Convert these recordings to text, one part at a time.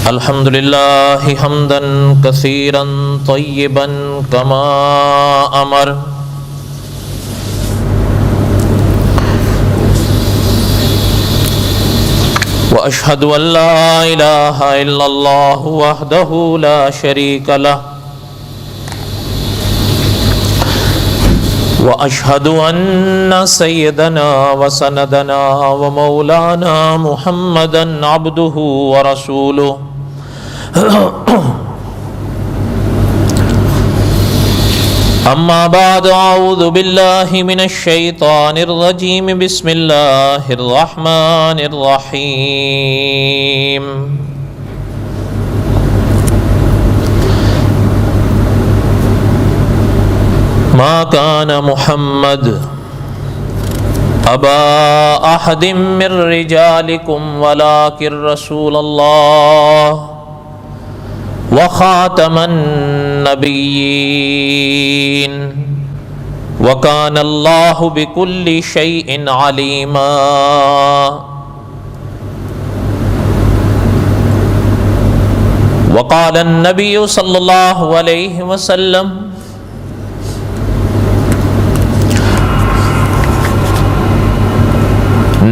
الحمدللہ حمدا کثیرا طیبا کما امر واشہد ان لا الہ الا اللہ وحدہ لا شریک لہ واشہد ان سیدنا وسندنا ومولانا محمدا عبدہ ورسولہ اما بعد اعوذ باللہ من الشیطان الرجیم بسم اللہ الرحمن الرحیم ما كان محمد ابا احد من رجالكم ولكن رسول الله وخاتم النبيين وكان الله بكل شيء عليما وقال النبي صلى الله عليه وسلم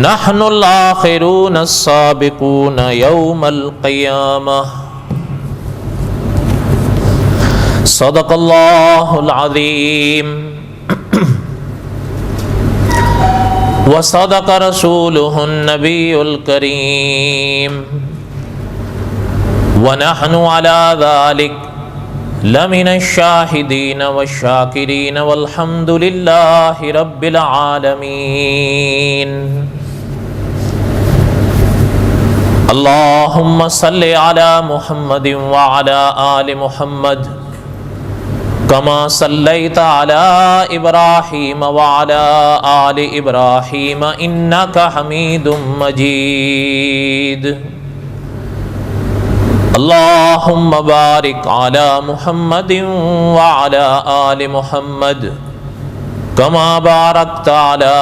نحن الآخرون السابقون يوم القيامة صدق الله العظيم وصدق رسوله النبي الكريم ونحن على ذلك لمن الشاهدين والشاكرين والحمد لله رب العالمين اللهم صل على محمد وعلى آل محمد كما صليت على إبراهيم وعلى آل إبراهيم إنك حميد مجيد اللهم بارك على محمد وعلى آل محمد كما باركت على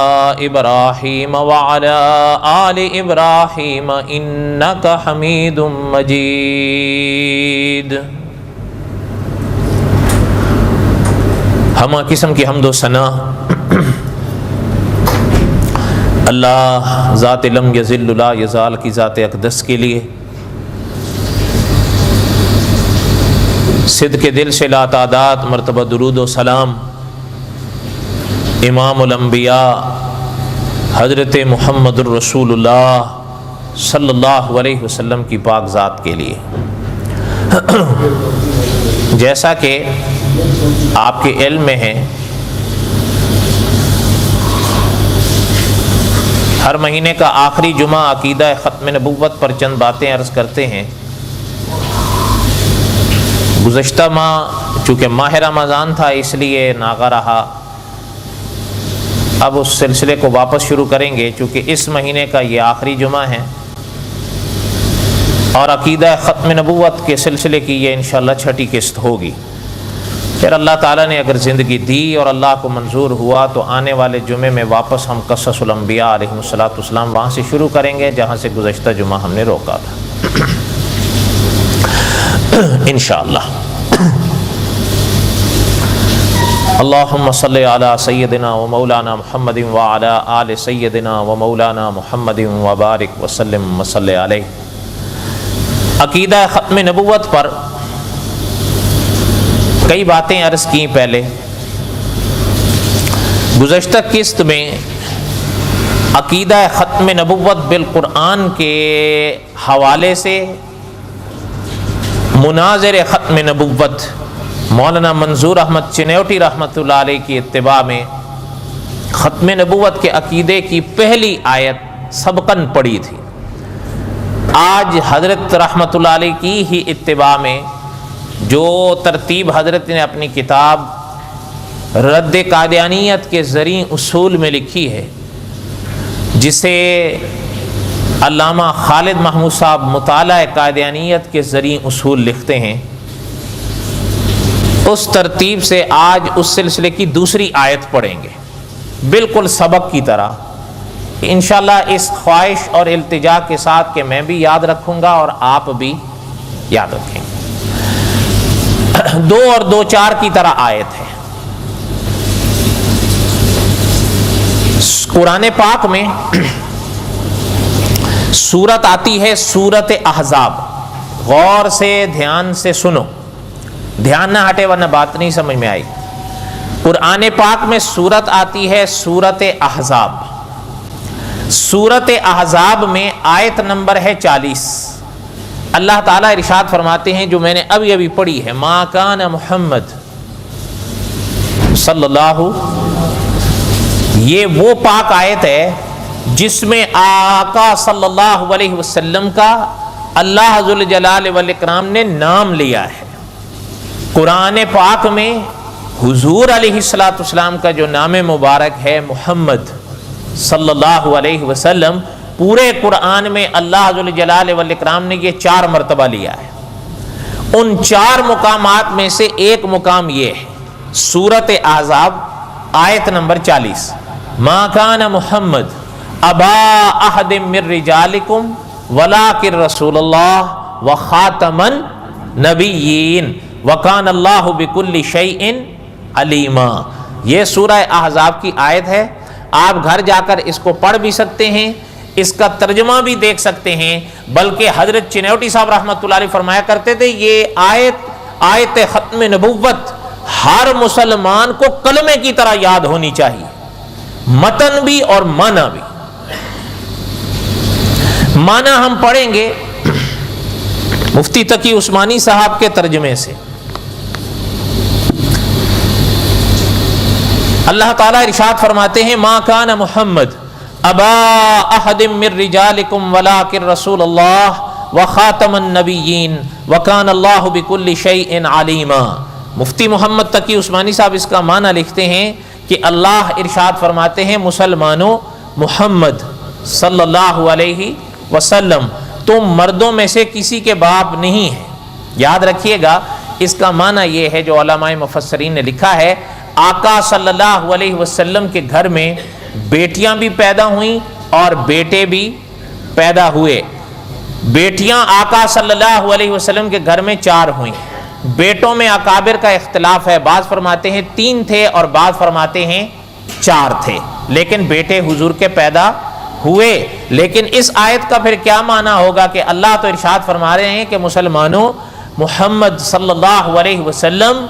إبراهيم وعلى آل إبراهيم إنك حميد مجيد ہمہ قسم کی حمد و ثنا اللہ ذات لم یزل لا یزال کی ذات اقدس کے لیے صدق دل سے لا تعداد مرتبہ درود و سلام امام الانبیاء حضرت محمد الرسول اللہ صلی اللہ علیہ وسلم کی پاک ذات کے لیے۔ جیسا کہ آپ کے علم میں ہے، ہر مہینے کا آخری جمعہ عقیدہ ختم نبوت پر چند باتیں عرض کرتے ہیں۔ گزشتہ ماہ چونکہ ماہ رمضان تھا اس لیے ناغہ رہا، اب اس سلسلے کو واپس شروع کریں گے چونکہ اس مہینے کا یہ آخری جمعہ ہے، اور عقیدہ ختم نبوت کے سلسلے کی یہ انشاءاللہ چھٹی قسط ہوگی۔ پھر اللہ تعالیٰ نے اگر زندگی دی اور اللہ کو منظور ہوا تو آنے والے جمعے میں واپس ہم قصص الانبیاء علیہ السلام وہاں سے شروع کریں گے جہاں سے گزشتہ جمعہ ہم نے روکا تھا انشاءاللہ۔ اللہم صلی علی سیدنا و مولانا محمد وعلی آل سیدنا و مولانا محمد وبارک وسلم وصلی علیہ۔ عقیدہ ختم نبوت پر کئی باتیں عرض کی پہلے۔ گزشتہ قسط میں عقیدہ ختم نبوت بالقرآن کے حوالے سے مناظر ختم نبوت مولانا منظور احمد چنیوٹی رحمۃ اللہ علیہ کی اتباع میں ختم نبوت کے عقیدے کی پہلی آیت سبقاً پڑھی تھی۔ آج حضرت رحمۃ اللہ علیہ کی ہی اتباع میں جو ترتیب حضرت نے اپنی کتاب رد قادیانیت کے زرعی اصول میں لکھی ہے، جسے علامہ خالد محمود صاحب مطالعہ قادیانیت کے زرعی اصول لکھتے ہیں، اس ترتیب سے آج اس سلسلے کی دوسری آیت پڑھیں گے، بالکل سبق کی طرح انشاءاللہ، اس خواہش اور التجا کے ساتھ کہ میں بھی یاد رکھوں گا اور آپ بھی یاد رکھیں گے۔ 2 اور 2 4 کی طرح آیت ہے۔ قرآن پاک میں سورت آتی ہے سورت احزاب، غور سے دھیان سے سنو، دھیان نہ ہٹے ورنہ بات نہیں سمجھ میں آئی۔ قرآن پاک میں سورت آتی ہے سورت احزاب، سورت احزاب میں آیت نمبر ہے 40۔ اللہ تعالیٰ ارشاد فرماتے ہیں، جو میں نے ابھی پڑھی ہے، ما کان محمد صلی اللہ، یہ وہ پاک آیت ہے جس میں آقا صلی اللہ علیہ وسلم کا اللہ ذوالجلال والاکرام نے نام لیا ہے۔ قرآن پاک میں حضور علیہ السلام کا جو نام مبارک ہے محمد صلی اللہ علیہ وسلم، پورے قرآن میں اللہ ذوالجلال والاکرام نے یہ 4 مرتبہ لیا ہے۔ ان 4 مقامات میں سے ایک مقام یہ ہے، سورت احزاب آیت نمبر 40، ما کان محمد ابا احد من رجالکم ولکن رسول اللہ وخاتم النبیین وکان اللہ بکل شیء علیما۔ یہ سورہ احزاب کی آیت ہے، آپ گھر جا کر اس کو پڑھ بھی سکتے ہیں، اس کا ترجمہ بھی دیکھ سکتے ہیں، بلکہ حضرت چنیوٹی صاحب رحمۃ اللہ علیہ فرمایا کرتے تھے یہ آیت ختم نبوت ہر مسلمان کو کلمے کی طرح یاد ہونی چاہیے، متن بھی اور معنی بھی۔ معنی ہم پڑھیں گے مفتی تقی عثمانی صاحب کے ترجمے سے۔ اللہ تعالیٰ ارشاد فرماتے ہیں، ما کان محمد ابا احد من رجالکم ولکن رسول اللہ وخاتم النبیین وکان اللہ بکل شیء علیما۔ مفتی محمد تقی عثمانی صاحب اس کا معنی لکھتے ہیں کہ اللہ ارشاد فرماتے ہیں، مسلمانوں، محمد صلی اللہ علیہ وسلم تم مردوں میں سے کسی کے باپ نہیں ہیں۔ یاد رکھیے گا، اس کا معنی یہ ہے جو علماء مفسرین نے لکھا ہے، آقا صلی اللہ علیہ وسلم کے گھر میں بیٹیاں بھی پیدا ہوئیں اور بیٹے بھی پیدا ہوئے۔ بیٹیاں آقا صلی اللہ علیہ وسلم کے گھر میں 4 ہوئیں۔ بیٹوں میں اکابر کا اختلاف ہے، بعض فرماتے ہیں 3 تھے اور بعض فرماتے ہیں 4 تھے، لیکن بیٹے حضور کے پیدا ہوئے۔ لیکن اس آیت کا پھر کیا معنی ہوگا کہ اللہ تو ارشاد فرما رہے ہیں کہ مسلمانوں، محمد صلی اللہ علیہ وسلم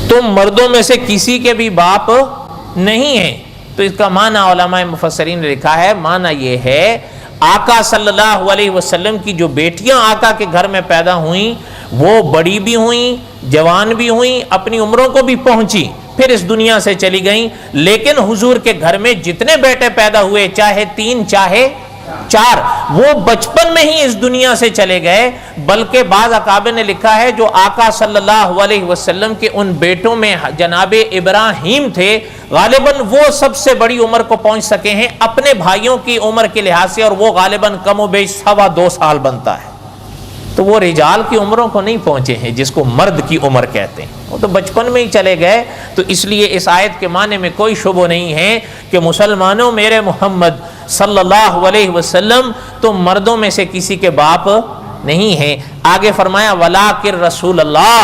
تم مردوں میں سے کسی کے بھی باپ نہیں ہیں۔ تو اس کا معنی علماء مفسرین نے لکھا ہے، معنی یہ ہے آقا صلی اللہ علیہ وسلم کی جو بیٹیاں آقا کے گھر میں پیدا ہوئیں وہ بڑی بھی ہوئیں، جوان بھی ہوئیں، اپنی عمروں کو بھی پہنچی، پھر اس دنیا سے چلی گئیں۔ لیکن حضور کے گھر میں جتنے بیٹے پیدا ہوئے، چاہے 3 چاہے 4، وہ بچپن میں ہی اس دنیا سے چلے گئے۔ بلکہ بعض اکابر نے لکھا ہے جو آقا صلی اللہ علیہ وسلم کے ان بیٹوں میں جناب ابراہیم تھے، غالباً وہ سب سے بڑی عمر کو پہنچ سکے ہیں اپنے بھائیوں کی عمر کے لحاظ سے، اور وہ غالباً کم و بیش 2.25 سال بنتا ہے۔ تو وہ رجال کی عمروں کو نہیں پہنچے ہیں جس کو مرد کی عمر کہتے ہیں، وہ تو بچپن میں ہی چلے گئے۔ تو اس لیے اس آیت کے معنی میں کوئی شبہ نہیں ہے کہ مسلمانوں، میرے محمد صلی اللہ علیہ وسلم تم مردوں میں سے کسی کے باپ نہیں ہیں۔ آگے فرمایا وَلَٰكِن رسول اللہ،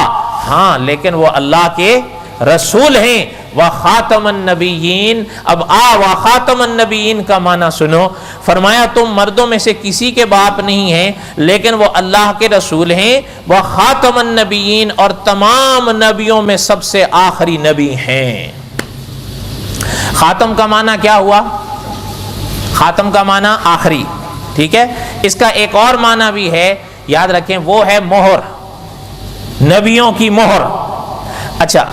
ہاں لیکن وہ اللہ کے رسول ہیں۔ وَخَاتَمَ النَّبِيِّينَ، اب وَخَاتَمَ النَّبِيِّينَ کا معنی سنو، فرمایا تم مردوں میں سے کسی کے باپ نہیں ہیں لیکن وہ اللہ کے رسول ہیں۔ وَخَاتَمَ النَّبِيِّينَ، اور تمام نبیوں میں سب سے آخری نبی ہیں۔ خاتم کا معنی کیا ہوا؟ خاتم کا معنی آخری، ٹھیک ہے۔ اس کا ایک اور معنی بھی ہے، یاد رکھیں، وہ ہے مہر، نبیوں کی مہر۔ اچھا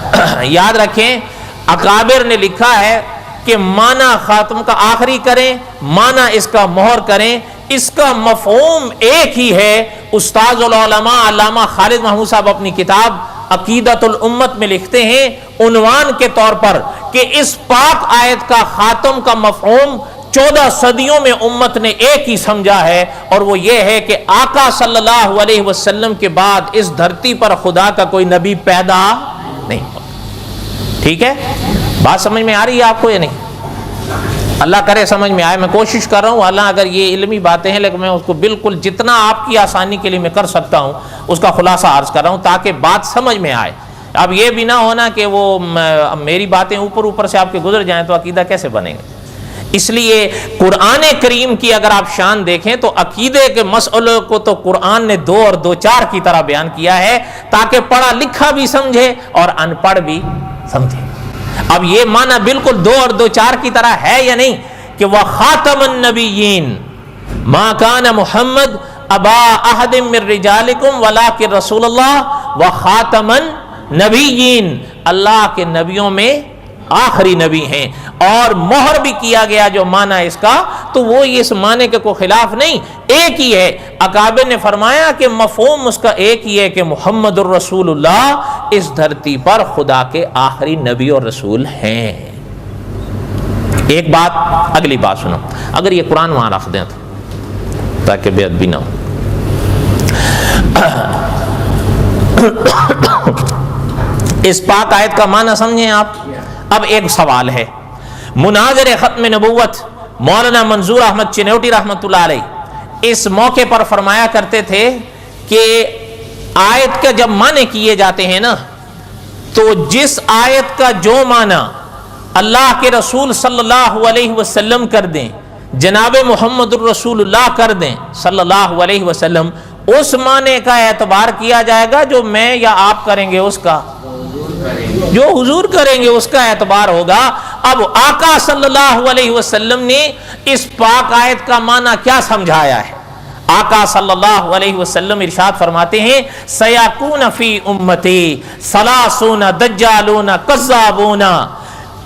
یاد رکھیں، اکابر نے لکھا ہے کہ معنی خاتم کا آخری کریں، معنی اس کا مہر کریں، اس کا مفہوم ایک ہی ہے۔ استاذ العلماء علامہ خالد محمود صاحب اپنی کتاب عقیدت الامت میں لکھتے ہیں عنوان کے طور پر کہ اس پاک آیت کا خاتم کا مفہوم 14 صدیوں میں امت نے ایک ہی سمجھا ہے، اور وہ یہ ہے کہ آقا صلی اللہ علیہ وسلم کے بعد اس دھرتی پر خدا کا کوئی نبی پیدا نہیں ہوا۔ ٹھیک ہے، بات سمجھ میں آ رہی ہے آپ کو یا نہیں؟ اللہ کرے سمجھ میں آئے، میں کوشش کر رہا ہوں، اللہ اگر یہ علمی باتیں ہیں لیکن میں اس کو بالکل جتنا آپ کی آسانی کے لیے میں کر سکتا ہوں اس کا خلاصہ عرض کر رہا ہوں تاکہ بات سمجھ میں آئے۔ اب یہ بھی نہ ہونا کہ وہ میری باتیں اوپر سے آپ کے گزر جائیں تو عقیدہ کیسے بنے گا۔ اس لیے قرآن کریم کی اگر آپ شان دیکھیں تو عقیدے کے مسئلوں کو تو قرآن نے 2 اور 2 4 کی طرح بیان کیا ہے تاکہ پڑھا لکھا بھی سمجھے اور ان پڑھ بھی سمجھے۔ اب یہ معنی بالکل 2 اور 2 4 کی طرح ہے یا نہیں کہ وہ خاتم النبیین ما کان محمد ابا احد من رجالکم ولکن رسول اللہ و خاتم النبیین، اللہ کے نبیوں میں آخری نبی ہیں، اور مہر بھی کیا گیا جو معنی اس کا تو وہ اس معنی کے کوئی خلاف نہیں، ایک ہی ہے۔ اکابر نے فرمایا کہ مفہوم اس کا ایک ہی ہے کہ محمد الرسول اللہ اس دھرتی پر خدا کے آخری نبی اور رسول ہیں۔ ایک بات، اگلی بات سنو، اگر یہ قرآن وہاں رکھ دیں تو تاکہ بے ادبی نہ ہو۔ اس پاک آیت کا معنی سمجھیں آپ۔ اب ایک سوال ہے، مناظر ختم نبوت مولانا منظور احمد چنوٹی رحمۃ اللہ علیہ اس موقع پر فرمایا کرتے تھے کہ آیت کے جب معنی کیے جاتے ہیں نا تو جس آیت کا جو معنی اللہ کے رسول صلی اللہ علیہ وسلم کر دیں، جناب محمد الرسول اللہ کر دیں صلی اللہ علیہ وسلم، اس معنی کا اعتبار کیا جائے گا جو میں یا آپ کریں گے، اس کا جو حضور کریں گے اس کا اعتبار ہوگا۔ اب آقا صلی اللہ علیہ وسلم نے اس پاک آیت کا معنی کیا سمجھایا ہے؟ آقا صلی اللہ علیہ وسلم ارشاد فرماتے ہیں سیکون فی امتی ثلاثون دجالون کذابون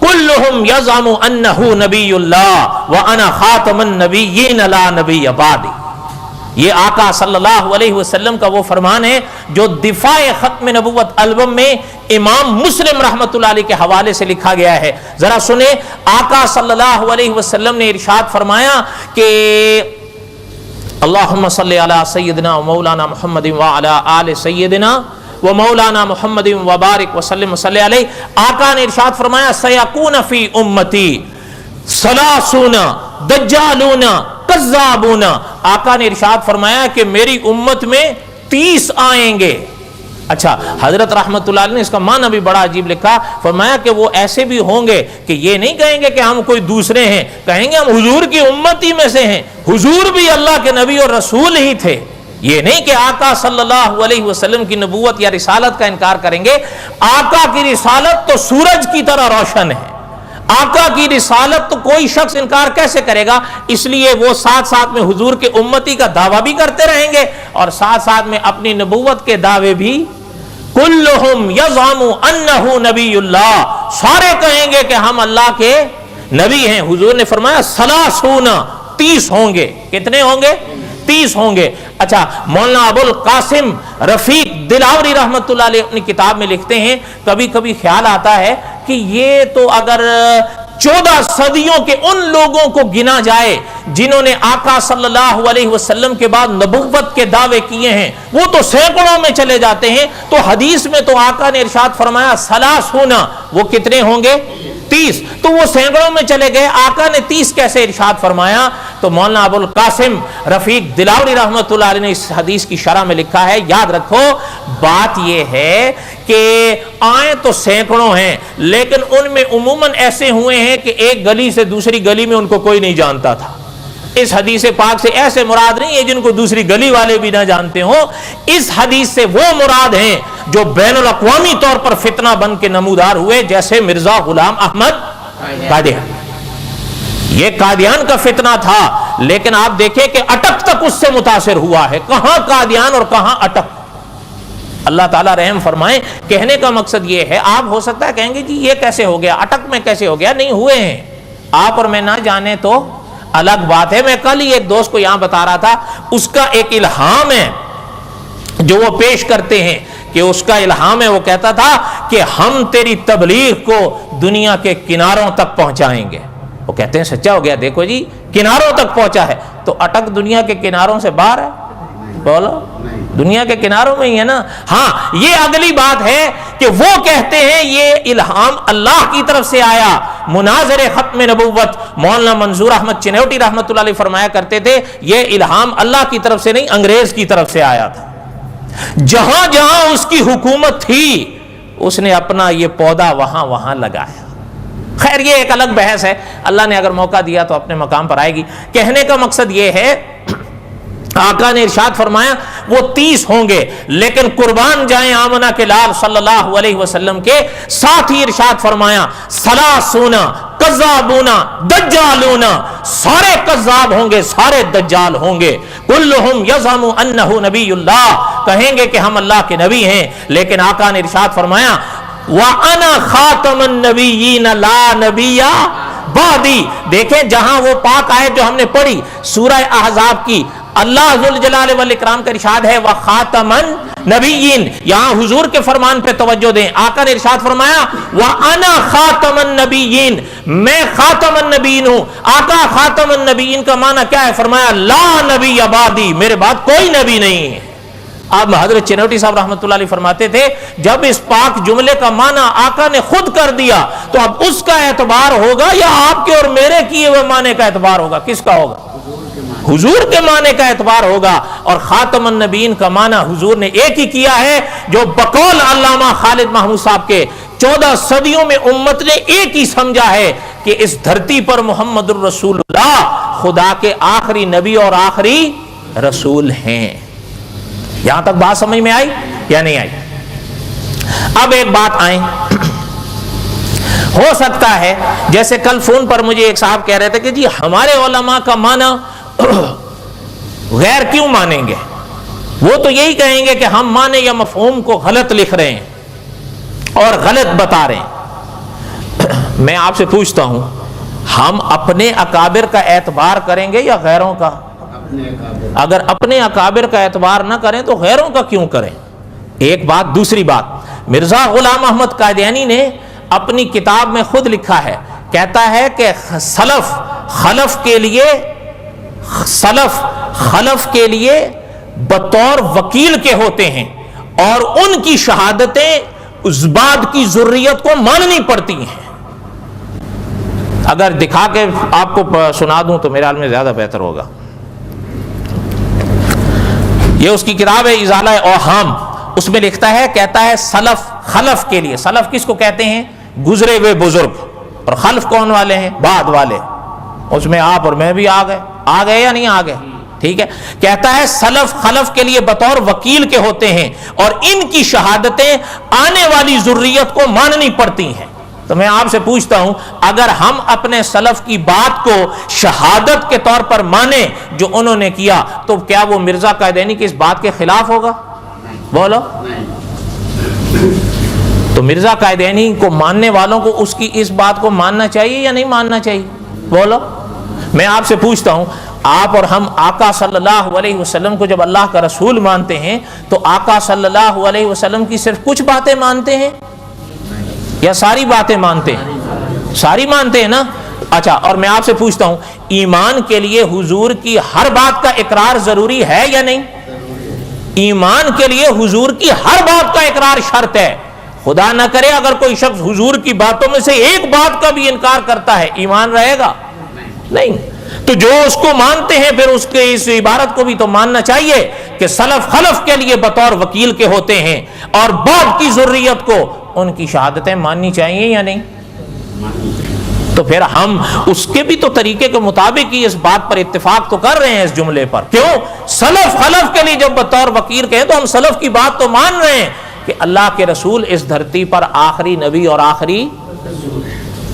کلہم یزعم انہ نبی اللہ وانا خاتم النبیین لا نبی بعدی۔ یہ آقا صلی اللہ علیہ وسلم کا وہ فرمان ہے جو دفاع ختم نبوت البم میں امام مسلم رحمۃ اللہ علیہ کے حوالے سے لکھا گیا ہے۔ ذرا سنیں، آقا صلی اللہ علیہ وسلم نے ارشاد فرمایا کہ اللہم صلی علی سیدنا و مولانا محمد وعلی آل سیدنا و مولانا محمد وبارک وسلم صلی علیہ۔ آقا نے ارشاد فرمایا سیکون فی امتی ثلاثون دجالون کذابون۔ آقا نے ارشاد فرمایا کہ میری امت میں 30 آئیں گے۔ اچھا، حضرت رحمت اللہ علیہ نے اس کا معنی بھی بڑا عجیب لکھا، فرمایا کہ وہ ایسے بھی ہوں گے کہ یہ نہیں کہیں گے کہ ہم کوئی دوسرے ہیں، کہیں گے ہم حضور کی امت ہی میں سے ہیں، حضور بھی اللہ کے نبی اور رسول ہی تھے۔ یہ نہیں کہ آقا صلی اللہ علیہ وسلم کی نبوت یا رسالت کا انکار کریں گے، آقا کی رسالت تو سورج کی طرح روشن ہے، آقا کی رسالت تو کوئی شخص انکار کیسے کرے گا؟ اس لیے وہ ساتھ ساتھ میں حضور کے امتی کا دعویٰ بھی کرتے رہیں گے اور ساتھ ساتھ میں اپنی نبوت کے دعوے بھی۔ کلہم یزعم انہ نبی اللہ، سارے کہیں گے کہ ہم اللہ کے نبی ہیں۔ حضور نے فرمایا ثلاثون، 30 ہوں گے۔ کتنے ہوں گے؟ 30 ہوں گے۔ اچھا، مولانا ابو القاسم رفیق دلاوری رحمت اللہ علیہ اپنی کتاب میں لکھتے ہیں کبھی کبھی خیال آتا ہے کہ یہ تو اگر 14 صدیوں کے ان لوگوں کو گنا جائے جنہوں نے آقا صلی اللہ علیہ وسلم کے بعد نبوت کے دعوے کیے ہیں، وہ تو سینکڑوں میں چلے جاتے ہیں، تو حدیث میں تو آقا نے ارشاد فرمایا ثلاثون، وہ کتنے ہوں گے؟ 30، تو وہ سینکڑوں میں چلے گئے، آقا نے 30 کیسے ارشاد فرمایا؟ تو مولانا ابو القاسم رفیق دلاوری رحمت اللہ علیہ نے اس حدیث کی شرح میں لکھا ہے، یاد رکھو بات یہ ہے کہ آئیں تو سینکڑوں ہیں لیکن ان میں عموماً ایسے ہوئے ہیں کہ ایک گلی سے دوسری گلی میں ان کو کوئی نہیں جانتا تھا۔ اس حدیث پاک سے ایسے مراد نہیں ہے جن کو دوسری گلی والے بھی نہ جانتے ہوں، اس حدیث سے وہ مراد ہیں جو بین الاقوامی طور پر فتنہ بن کے نمودار ہوئے، جیسے مرزا غلام احمد قادیانی۔ یہ قادیان کا فتنہ تھا لیکن آپ دیکھیں کہ اٹک تک اس سے متاثر ہوا ہے، کہاں قادیان اور کہاں اٹک۔ اللہ تعالیٰ رحم فرمائیں۔ کہنے کا مقصد یہ ہے، آپ ہو سکتا ہے کہیں گے جی یہ کیسے ہو گیا، اٹک میں کیسے ہو گیا؟ نہیں ہوئے ہیں، آپ اور میں نہ جانے تو الگ بات ہے۔ میں کل ہی ایک دوست کو یہاں بتا رہا تھا، اس کا ایک الہام ہے جو وہ پیش کرتے ہیں کہ اس کا الہام ہے، وہ کہتا تھا کہ ہم تیری تبلیغ کو دنیا کے کناروں تک پہنچائیں گے۔ وہ کہتے ہیں سچا ہو گیا؟ دیکھو جی کناروں تک پہنچا ہے، تو اٹک دنیا کے کناروں سے باہر ہے؟ بولو، دنیا کے کناروں میں ہی ہے نا۔ ہاں یہ اگلی بات ہے کہ وہ کہتے ہیں یہ الہام اللہ کی طرف سے آیا۔ مناظر ختم نبوت مولانا منظور احمد چنیوٹی رحمۃ اللہ علیہ فرمایا کرتے تھے یہ الہام اللہ کی طرف سے نہیں، انگریز کی طرف سے آیا تھا۔ جہاں جہاں اس کی حکومت تھی اس نے اپنا یہ پودا وہاں وہاں لگایا۔ خیر یہ ایک الگ بحث ہے، اللہ نے اگر موقع دیا تو اپنے مقام پر آئے گی۔ کہنے کا مقصد یہ ہے، آقا نے ارشاد فرمایا وہ 30 ہوں گے، لیکن قربان جائیں آمنہ کے لال صلی اللہ علیہ وسلم کے، ساتھ ہی ارشاد فرمایا ثلاثون کذابون دجالون، سارے کذاب ہوں گے، سارے دجال ہوں گے، کلہم یزعم انہ نبی اللہ، کہیں گے کہ ہم اللہ کے نبی ہیں، لیکن آقا نے ارشاد فرمایا وَأَنَا خَاتَمَ النَّبِيِّينَ لَا نَبِيَّ بَعْدِي۔ دیکھیں جہاں وہ پاک آیت جو ہم نے پڑھی سورہ احزاب کی، اللہ ذوالجلال والاکرام کا ارشاد ہے وَخَاتَمَ النَّبِيِّينَ، یہاں حضور کے فرمان پہ توجہ دیں۔ آقا نے ارشاد فرمایا وَأَنَا خَاتَمَ النَّبِيِّينَ، میں خاتم النبیین ہوں۔ آقا خاتم النبیین کا معنی کیا ہے؟ فرمایا لا نبی بعدی، میرے بعد کوئی نبی نہیں ہے۔ اب حضرت چنوٹی صاحب رحمۃ اللہ علیہ فرماتے تھے جب اس پاک جملے کا معنی آقا نے خود کر دیا تو اب اس کا اعتبار ہوگا یا آپ کے اور میرے کیے ہوئے معنی کا اعتبار ہوگا؟ کس کا ہوگا؟ حضور کے معنی کا اعتبار ہوگا۔ اور خاتم النبیین کا معنی حضور نے ایک ہی کیا ہے جو بقول علامہ خالد محمود صاحب کے 14 صدیوں میں امت نے ایک ہی سمجھا ہے کہ اس دھرتی پر محمد الرسول اللہ خدا کے آخری نبی اور آخری رسول ہیں۔ یہاں تک بات سمجھ میں آئی یا نہیں آئی؟ اب ایک بات آئیں، ہو سکتا ہے جیسے کل فون پر مجھے ایک صاحب کہہ رہے تھے کہ جی ہمارے علماء کا معنی غیر کیوں مانیں گے، وہ تو یہی کہیں گے کہ ہم معنی یا مفہوم کو غلط لکھ رہے ہیں اور غلط بتا رہے ہیں۔ میں آپ سے پوچھتا ہوں ہم اپنے اکابر کا اعتبار کریں گے یا غیروں کا؟ اگر اپنے اکابر کا اعتبار نہ کریں تو غیروں کا کیوں کریں؟ ایک بات۔ دوسری بات، مرزا غلام احمد قادیانی نے اپنی کتاب میں خود لکھا ہے، کہتا ہے کہ سلف خلف کے لیے بطور وکیل کے ہوتے ہیں اور ان کی شہادتیں اس بات کی ضروریت کو ماننی پڑتی ہیں۔ اگر دکھا کے آپ کو سنا دوں تو میرے حال میں زیادہ بہتر ہوگا۔ یہ اس کی کتاب ہے ازالہ اوہام، اس میں لکھتا ہے، کہتا ہے سلف خلف کے لیے، سلف کس کو کہتے ہیں؟ گزرے ہوئے بزرگ، اور خلف کون والے ہیں؟ بعد والے۔ اس میں آپ اور میں بھی آ گئے یا نہیں آ گئے؟ ٹھیک ہے، کہتا ہے سلف خلف کے لیے بطور وکیل کے ہوتے ہیں اور ان کی شہادتیں آنے والی ضروریت کو ماننی پڑتی ہیں۔ تو میں آپ سے پوچھتا ہوں اگر ہم اپنے سلف کی بات کو شہادت کے طور پر مانیں جو انہوں نے کیا تو کیا وہ مرزا قادیانی کی اس بات کے خلاف ہوگا؟ بولو۔ تو مرزا قادیانی کو ماننے والوں کو اس کی اس بات کو ماننا چاہیے یا نہیں ماننا چاہیے؟ بولو۔ میں آپ سے پوچھتا ہوں آپ اور ہم آقا صلی اللہ علیہ وسلم کو جب اللہ کا رسول مانتے ہیں تو آقا صلی اللہ علیہ وسلم کی صرف کچھ باتیں مانتے ہیں یا ساری باتیں مانتے ہیں؟ ساری مانتے ہیں نا۔ اچھا، اور میں آپ سے پوچھتا ہوں ایمان کے لیے حضور کی ہر بات کا اقرار ضروری ہے یا نہیں؟ ایمان کے لیے حضور کی ہر بات کا اقرار شرط ہے۔ خدا نہ کرے اگر کوئی شخص حضور کی باتوں میں سے ایک بات کا بھی انکار کرتا ہے، ایمان رہے گا؟ نہیں۔ تو جو اس کو مانتے ہیں پھر اس کے اس عبارت کو بھی تو ماننا چاہیے کہ سلف خلف کے لیے بطور وکیل کے ہوتے ہیں اور بعد کی ضروریت کو ان کی شہادتیں ماننی چاہیے یا نہیں؟ تو پھر ہم اس کے بھی تو طریقے کے مطابق ہی اس بات پر اتفاق تو کر رہے ہیں اس جملے پر۔ کیوں؟ سلف خلف کے لیے جب بطور وکیل کہیں تو ہم سلف کی بات تو مان رہے ہیں کہ اللہ کے رسول اس دھرتی پر آخری نبی اور آخری،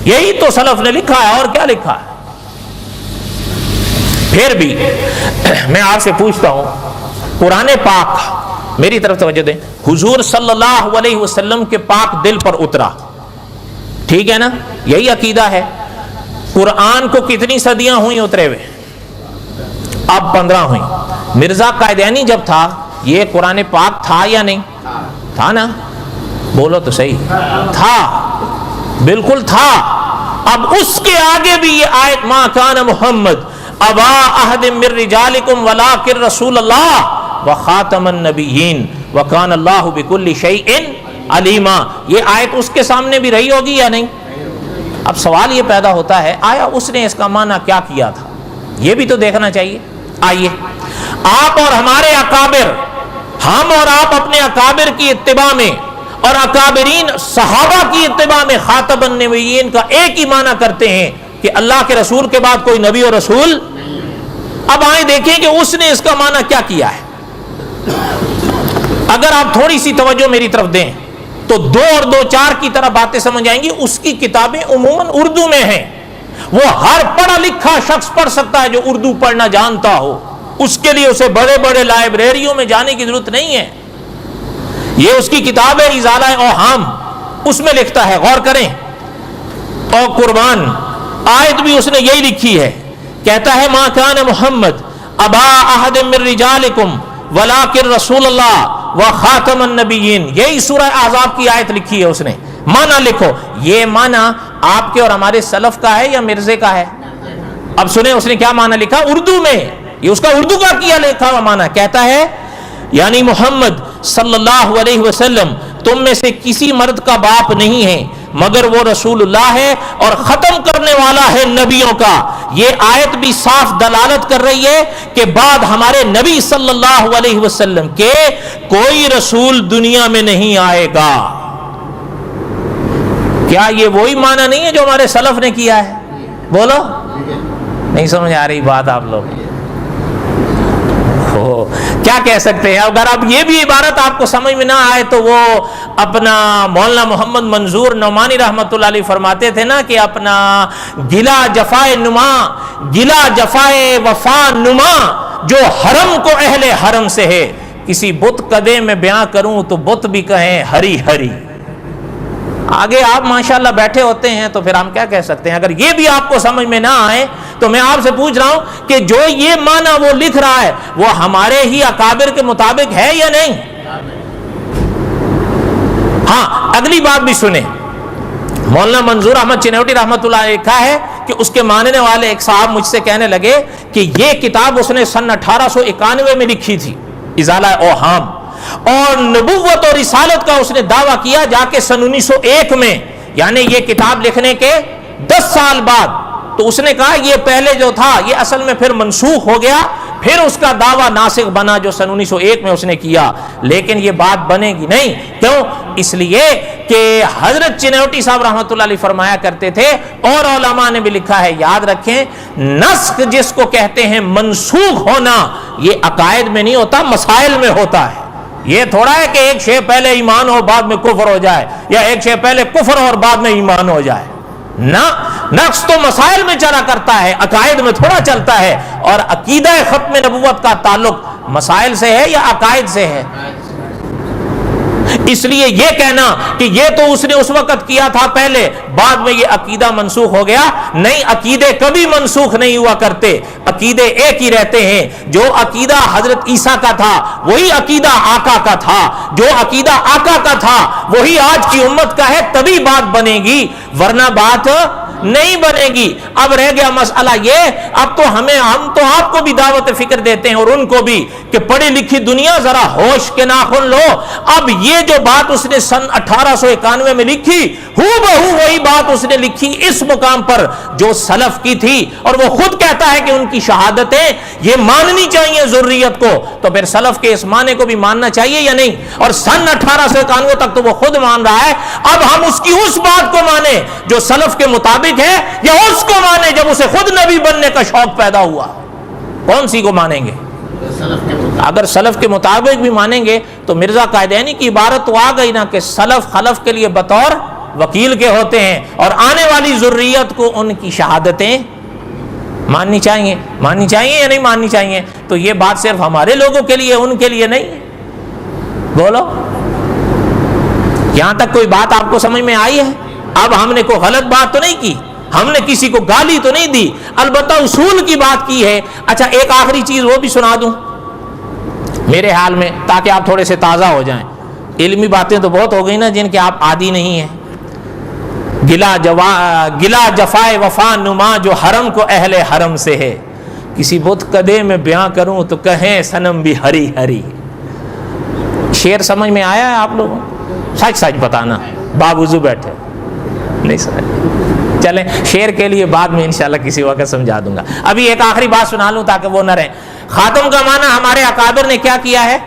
یہی تو سلف نے لکھا ہے، اور کیا لکھا ہے؟ پھر بھی میں آپ سے پوچھتا ہوں قرآن پاک، میری طرف توجہ دیں، حضور صلی اللہ علیہ وسلم کے پاک دل پر اترا، ٹھیک ہے نا؟ یہی عقیدہ ہے۔ قرآن کو کتنی صدیاں ہوئیں اترے ہوئے؟ اب 15 ہوئیں۔ مرزا قادیانی جب تھا یہ قرآن پاک تھا یا نہیں تھا؟ نا، بولو تو صحیح، تھا، بالکل تھا۔ اب اس کے آگے بھی یہ آیت ما کان محمد ابا احد من رجالکم ولکن رسول اللہ وخاتم النبیین وکان اللہ بکل شیء علیما. یہ آیت اس کے سامنے بھی رہی ہوگی یا نہیں؟ اب سوال یہ پیدا ہوتا ہے آیا اس نے اس کا معنی کیا کیا تھا؟ یہ بھی تو دیکھنا چاہیے. آئیے آپ اور ہمارے اکابر، ہم اور آپ اپنے اکابر کی اتباع میں اور اکابرین صحابہ کی اتباع میں خاتم النبیین کا ایک ہی معنی کرتے ہیں کہ اللہ کے رسول کے بعد کوئی نبی اور رسول. اب آئیں دیکھیں کہ اس نے اس کا معنی کیا کیا ہے. اگر آپ تھوڑی سی توجہ میری طرف دیں تو 2 اور 2 4 کی طرح باتیں سمجھ آئیں گی. اس کی کتابیں عموماً اردو میں ہیں. وہ ہر پڑھا لکھا شخص پڑھ سکتا ہے جو اردو پڑھنا جانتا ہو. اس کے لیے اسے بڑے بڑے لائبریریوں میں جانے کی ضرورت نہیں ہے. یہ اس کی کتاب ہے ازالہ اوہام، اس میں لکھتا ہے، غور کریں. اور قربان آیت بھی اس نے یہی لکھی ہے. کہتا ہے ما کان محمد ابا احد من رجالکم ولکن رسول اللہ وخاتم النبیین. یہی سورہ احزاب کی آیت لکھی ہے اس نے. معنی لکھو. یہ معنی آپ کے اور ہمارے سلف کا ہے یا مرزے کا ہے؟ اب سنیں اس نے کیا معنی لکھا اردو میں. یہ اس کا اردو کا کیا لکھا ہوا معنی. کہتا ہے یعنی محمد صلی اللہ علیہ وسلم تم میں سے کسی مرد کا باپ نہیں ہے مگر وہ رسول اللہ ہے اور ختم کرنے والا ہے نبیوں کا. یہ آیت بھی صاف دلالت کر رہی ہے کہ بعد ہمارے نبی صلی اللہ علیہ وسلم کے کوئی رسول دنیا میں نہیں آئے گا. کیا یہ وہی معنی نہیں ہے جو ہمارے سلف نے کیا ہے؟ بولو. نہیں سمجھ آ رہی بات آپ لوگ؟ کیا کہہ سکتے ہیں؟ اگر اب یہ بھی عبارت آپ کو سمجھ میں نہ آئے تو وہ اپنا مولانا محمد منظور نعمانی رحمۃ اللہ علیہ فرماتے تھے نا کہ اپنا گلا جفائے نما، گلا جفائے وفا نما جو حرم کو اہل حرم سے ہے، کسی بت قدے میں بیان کروں تو بت بھی کہیں ہری ہری. آگے آپ ماشاءاللہ بیٹھے ہوتے ہیں تو پھر ہم کیا کہہ سکتے ہیں؟ اگر یہ بھی آپ کو سمجھ میں نہ آئے تو میں آپ سے پوچھ رہا ہوں کہ جو یہ معنی وہ لکھ رہا ہے وہ ہمارے ہی اکابر کے مطابق ہے یا نہیں؟ ہاں اگلی بات بھی سنیں. مولانا منظور احمد چنوٹی رحمۃ اللہ علیہ لکھا ہے کہ اس کے ماننے والے ایک صاحب مجھ سے کہنے لگے کہ یہ کتاب اس نے سن 1891 میں لکھی تھی، ازالہ اوہام، اور نبوت اور رسالت کا اس نے دعویٰ کیا جا کے سن 1901 میں، یعنی یہ کتاب لکھنے کے 10 سال بعد. تو اس نے کہا یہ پہلے جو تھا یہ اصل میں پھر منسوخ ہو گیا، پھر اس کا دعویٰ ناسخ بنا جو سن 1901 میں اس نے کیا. لیکن یہ بات بنے گی نہیں. کیوں؟ اس لیے کہ حضرت چنوٹی صاحب رحمۃ اللہ علیہ فرمایا کرتے تھے اور علماء نے بھی لکھا ہے، یاد رکھیں، نسخ جس کو کہتے ہیں منسوخ ہونا، یہ عقائد میں نہیں ہوتا، مسائل میں ہوتا ہے. یہ تھوڑا ہے کہ ایک شے پہلے ایمان ہو بعد میں کفر ہو جائے، یا ایک شے پہلے کفر ہو اور بعد میں ایمان ہو جائے. نہ، نقص تو مسائل میں چلا کرتا ہے، عقائد میں تھوڑا چلتا ہے. اور عقیدہ ختم نبوت کا تعلق مسائل سے ہے یا عقائد سے ہے؟ اس لیے یہ کہنا کہ یہ تو اس نے اس وقت کیا تھا پہلے، بعد میں یہ عقیدہ منسوخ ہو گیا، نہیں، عقیدے کبھی منسوخ نہیں ہوا کرتے، عقیدے ایک ہی رہتے ہیں. جو عقیدہ حضرت عیسیٰ کا تھا وہی عقیدہ آقا کا تھا، جو عقیدہ آقا کا تھا وہی آج کی امت کا ہے، تبھی بات بنے گی، ورنہ بات نہیں بنے گی. اب رہ گیا مسئلہ یہ، اب تو ہم تو آپ کو بھی دعوت فکر دیتے ہیں اور ان کو بھی کہ پڑھی لکھی دنیا ذرا ہوش کے ناخن لو. اب یہ جو بات اس نے سن 1891 میں لکھی، ہو بہو وہی بات اس نے لکھی اس مقام پر جو سلف کی تھی، اور وہ خود کہتا ہے کہ ان کی شہادتیں یہ ماننی چاہیے ذریت کو. تو پھر سلف کے اس معنی کو بھی ماننا چاہیے یا نہیں؟ اور سن 1891 تک تو وہ خود مان رہا ہے. اب ہم اس کی اس بات کو مانیں جو سلف کے مطابق ہے، یا اس کو مانیں جب اسے خود نبی بننے کا شوق پیدا ہوا؟ کون سی کو مانیں گے؟ اگر سلف کے مطابق بھی مانیں گے تو مرزا قائدینی کی عبارت تو آ گئی نا کہ سلف خلف کے لیے بطور وکیل کے ہوتے ہیں، اور آنے والی ذریت کو ان کی شہادتیں ماننی چاہیے. ماننی چاہیے یا نہیں ماننی چاہیے؟ تو یہ بات صرف ہمارے لوگوں کے لیے، ان کے لیے نہیں. بولو، یہاں تک کوئی بات آپ کو سمجھ میں آئی ہے؟ اب ہم نے کوئی غلط بات تو نہیں کی، ہم نے کسی کو گالی تو نہیں دی، البتہ اصول کی بات کی ہے. اچھا ایک آخری چیز وہ بھی سنا دوں میرے حال میں، تاکہ آپ تھوڑے سے تازہ ہو جائیں. علمی باتیں تو بہت ہو گئی نا جن کے آپ عادی نہیں ہیں. گلا جفائے وفا نما جو حرم کو اہل حرم سے ہے، کسی بت کدے میں بیاں کروں تو کہیں صنم بھی ہری ہری. شعر سمجھ میں آیا ہے آپ لوگوں؟ سچ سچ بتانا، باوضو بیٹھے نہیں سمجھ. چلیں شعر کے لیے بعد میں انشاءاللہ کسی وقت سمجھا دوں گا. ابھی ایک آخری بات سنا لوں تاکہ وہ نہ رہے. خاتم کا معنی ہمارے اکابر نے کیا کیا ہے؟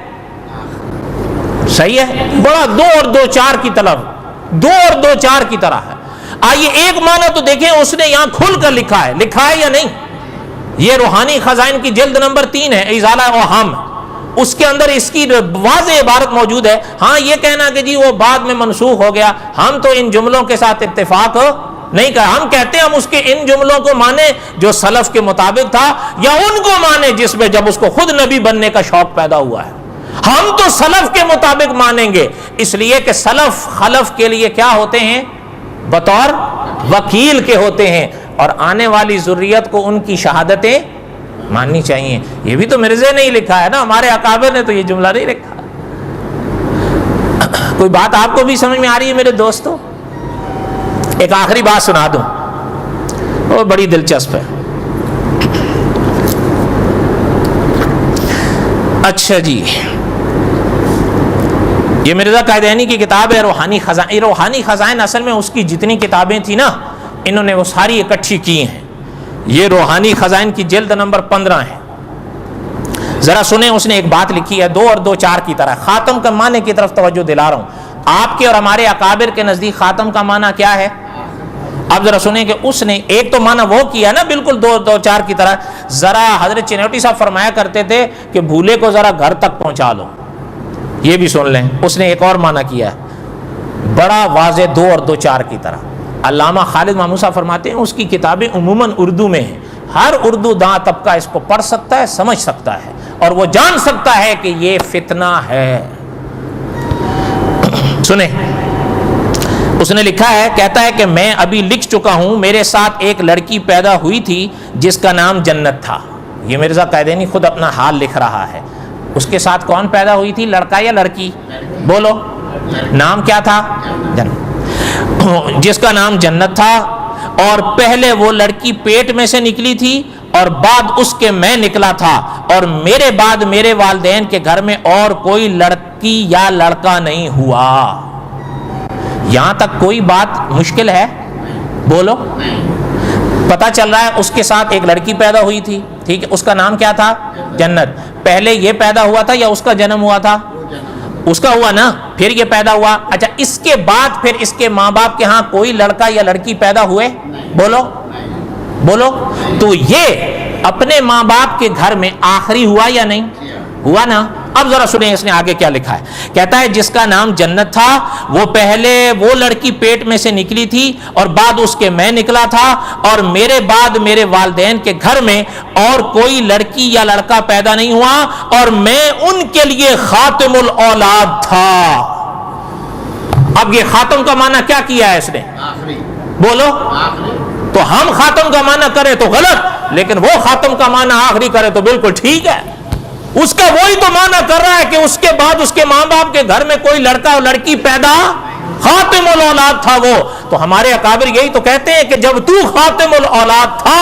صحیح ہے، بڑا دو اور دو چار کی طرف، دو اور دو چار کی طرح ہے. آئیے ایک معنی تو دیکھیں اس نے یہاں کھل کر لکھا ہے یا نہیں؟ یہ روحانی خزائن کی جلد نمبر 3 ہے، ازالہ اوہام. اس کے اندر اس کی واضح عبارت موجود ہے. ہاں یہ کہنا کہ جی وہ بعد میں منسوخ ہو گیا، ہم تو ان جملوں کے ساتھ اتفاق نہیں کر. ہم کہتے ہیں ہم اس کے ان جملوں کو مانے جو سلف کے مطابق تھا، یا ان کو مانے جس میں جب اس کو خود نبی بننے کا شوق پیدا ہوا ہے. ہم تو سلف کے مطابق مانیں گے، اس لیے کہ سلف خلف کے لیے کیا ہوتے ہیں؟ بطور وکیل کے ہوتے ہیں، اور آنے والی ذریت کو ان کی شہادتیں ماننی چاہیے. یہ بھی تو مرزا نے ہی لکھا ہے نا، ہمارے اکابر نے تو یہ جملہ نہیں لکھا. کوئی بات آپ کو بھی سمجھ میں آ رہی ہے میرے دوستو؟ ایک آخری بات سنا دوں، وہ بڑی دلچسپ ہے. اچھا جی، یہ مرزا قائدینی کی کتاب ہے روحانی خزائن. روحانی خزائن اصل میں اس کی جتنی کتابیں تھیں نا، انہوں نے وہ ساری اکٹھی کی ہیں. یہ روحانی خزائن کی جلد نمبر 15 ہے. ذرا سنیں، اس نے ایک بات لکھی ہے 2 اور 2 4 کی طرح. خاتم کا معنی کی طرف توجہ دلا رہا ہوں. آپ کے اور ہمارے اکابر کے نزدیک خاتم کا معنی کیا ہے؟ اب ذرا سنیں کہ اس نے ایک تو معنی وہ کیا نا بالکل 2 2 4 کی طرح. ذرا حضرت چنوٹی صاحب فرمایا کرتے تھے کہ بھولے کو ذرا گھر تک پہنچا لو. یہ بھی سن لیں، اس نے ایک اور معنی کیا ہے بڑا واضح 2 اور 2 4 کی طرح. علامہ خالد محمود صاحب فرماتے ہیں اس کی کتابیں عموماً اردو میں ہیں. ہر اردو داں طبقہ اس کو پڑھ سکتا ہے، سمجھ سکتا ہے، اور وہ جان سکتا ہے کہ یہ فتنہ ہے. سنیں، اس نے لکھا ہے، کہتا ہے کہ میں ابھی لکھ چکا ہوں، میرے ساتھ ایک لڑکی پیدا ہوئی تھی جس کا نام جنت تھا. یہ مرزا قائدینی خود اپنا حال لکھ رہا ہے. اس کے ساتھ کون پیدا ہوئی تھی، لڑکا یا لڑکی؟ بولو، نام کیا تھا؟ جنت. جس کا نام جنت تھا، اور پہلے وہ لڑکی پیٹ میں سے نکلی تھی اور بعد اس کے میں نکلا تھا، اور میرے بعد میرے والدین کے گھر میں اور کوئی لڑکی یا لڑکا نہیں ہوا. یہاں تک کوئی بات مشکل ہے؟ بولو. پتا چل رہا ہے اس کے ساتھ ایک لڑکی پیدا ہوئی تھی، ٹھیک ہے، اس کا نام کیا تھا؟ جنت. پہلے یہ پیدا ہوا تھا یا اس کا جنم ہوا تھا؟ اس کا ہوا نا، پھر یہ پیدا ہوا. اچھا، اس کے بعد پھر اس کے ماں باپ کے ہاں کوئی لڑکا یا لڑکی پیدا ہوئے؟ بولو بولو. تو یہ اپنے ماں باپ کے گھر میں آخری ہوا یا نہیں ہوا نا؟ اب ذرا سنیں اس نے آگے کیا لکھا ہے. کہتا ہے جس کا نام جنت تھا، وہ پہلے وہ لڑکی پیٹ میں سے نکلی تھی اور بعد اس کے میں نکلا تھا، اور میرے بعد میرے والدین کے گھر میں اور کوئی لڑکی یا لڑکا پیدا نہیں ہوا، اور میں ان کے لیے خاتم الاولاد تھا. اب یہ خاتم کا معنی کیا کیا ہے اس نے؟ بولو. تو ہم خاتم کا معنی کریں تو غلط، لیکن وہ خاتم کا معنی آخری کرے تو بالکل ٹھیک ہے. اس کا وہی تو معنی کر رہا ہے کہ اس کے بعد اس کے ماں باپ کے گھر میں کوئی لڑکا اور لڑکی پیدا، خاتم الاولاد تھا وہ. تو ہمارے اکابر یہی تو کہتے ہیں کہ جب تو خاتم الاولاد تھا،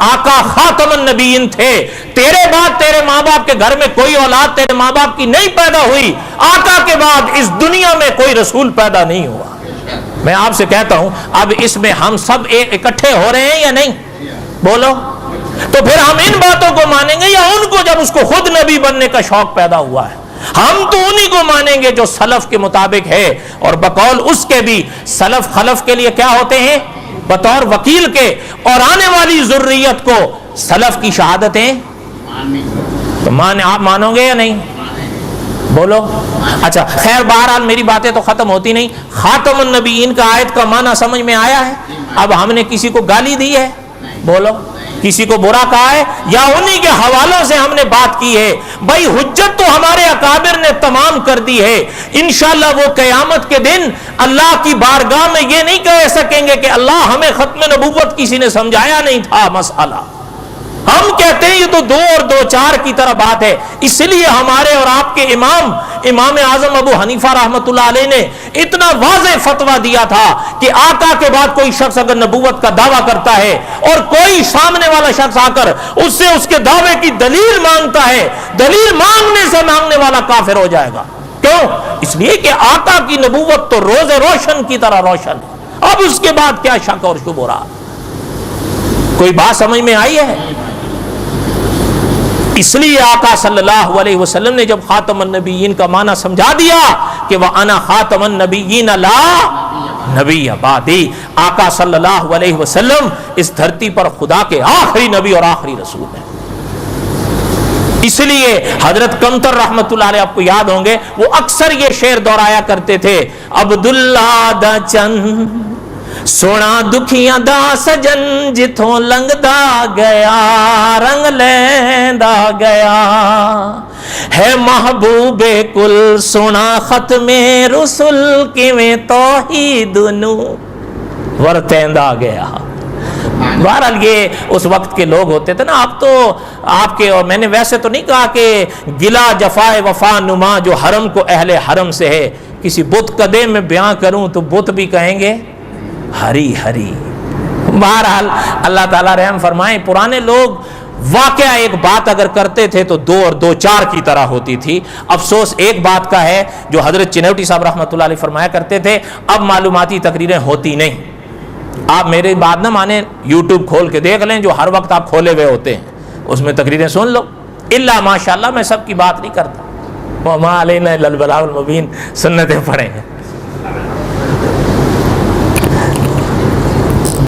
آقا خاتم النبیین تھے، تیرے بعد تیرے ماں باپ کے گھر میں کوئی اولاد تیرے ماں باپ کی نہیں پیدا ہوئی، آقا کے بعد اس دنیا میں کوئی رسول پیدا نہیں ہوا. میں آپ سے کہتا ہوں اب اس میں ہم سب اکٹھے ہو رہے ہیں یا نہیں؟ بولو. تو پھر ہم ان باتوں کو مانیں گے یا ان کو جب اس کو خود نبی بننے کا شوق پیدا ہوا ہے؟ ہم تو انہی کو مانیں گے جو سلف کے مطابق ہے، اور بقول اس کے بھی سلف خلف کے لیے کیا ہوتے ہیں؟ بطور وکیل کے، اور آنے والی ذریت کو سلف کی شہادتیں تو آپ مانو گے یا نہیں؟ بولو. اچھا خیر، بہرحال میری باتیں تو ختم ہوتی نہیں. خاتم النبیین کا آیت کا معنی سمجھ میں آیا ہے؟ اب ہم نے کسی کو گالی دی ہے؟ بولو. کسی کو برا کہا ہے؟ یا انہی کے حوالوں سے ہم نے بات کی ہے؟ بھائی حجت تو ہمارے اکابر نے تمام کر دی ہے. انشاءاللہ وہ قیامت کے دن اللہ کی بارگاہ میں یہ نہیں کہہ سکیں گے کہ اللہ ہمیں ختم نبوت کسی نے سمجھایا نہیں تھا مسئلہ. ہم کہتے ہیں یہ تو 2 اور 2 4 کی طرح بات ہے. اس لیے ہمارے اور آپ کے امام امام اعظم ابو حنیفہ رحمۃ اللہ علیہ نے اتنا واضح فتویٰ دیا تھا کہ آقا کے بعد کوئی شخص اگر نبوت کا دعویٰ کرتا ہے اور کوئی سامنے والا شخص آ کر اس سے اس کے دعوے کی دلیل مانگتا ہے، دلیل مانگنے سے مانگنے والا کافر ہو جائے گا۔ کیوں؟ اس لیے کہ آقا کی نبوت تو روز روشن کی طرح روشن ہے، اب اس کے بعد کیا شک اور شبہ رہا؟ کوئی بات سمجھ میں آئی ہے؟ اس لیے آقا صلی اللہ علیہ وسلم نے جب خاتم النبیین کا معنی سمجھا دیا کہ وَأَنَا خَاتَمَ النَّبِيِّينَ لَا نبی بعدی، آقا صلی اللہ علیہ وسلم اس دھرتی پر خدا کے آخری نبی اور آخری رسول ہیں۔ اس لیے حضرت کمتر رحمت اللہ علیہ آپ کو یاد ہوں گے، وہ اکثر یہ شعر دہرایا کرتے تھے، عبداللہ دا چند سونا دکھیاں دا سجن جتھوں لنگدا گیا رنگ لیندا گیا، ہے محبوب کل سونا ختم رسل کیویں توحید نو ورتیندا گیا۔ بہرحال یہ اس وقت کے لوگ ہوتے تھے نا، آپ تو آپ کے، اور میں نے ویسے تو نہیں کہا کہ گلا جفائے وفا نما جو حرم کو اہل حرم سے ہے، کسی بت قدے میں بیان کروں تو بت بھی کہیں گے ہری ہری۔ بہرحال اللہ تعالیٰ رحم فرمائیں، پرانے لوگ واقعہ ایک بات اگر کرتے تھے تو دو اور دو چار کی طرح ہوتی تھی۔ افسوس ایک بات کا ہے جو حضرت چنوٹی صاحب رحمۃ اللہ علیہ فرمایا کرتے تھے، اب معلوماتی تقریریں ہوتی نہیں۔ آپ میری بات نہ مانیں، یوٹیوب کھول کے دیکھ لیں، جو ہر وقت آپ کھولے ہوئے ہوتے ہیں اس میں تقریریں سن لو۔ الا ماشاء اللہ میں سب کی بات نہیں کرتا، وما علینا الا البلاغ المبین، سنتیں پڑھیں گے۔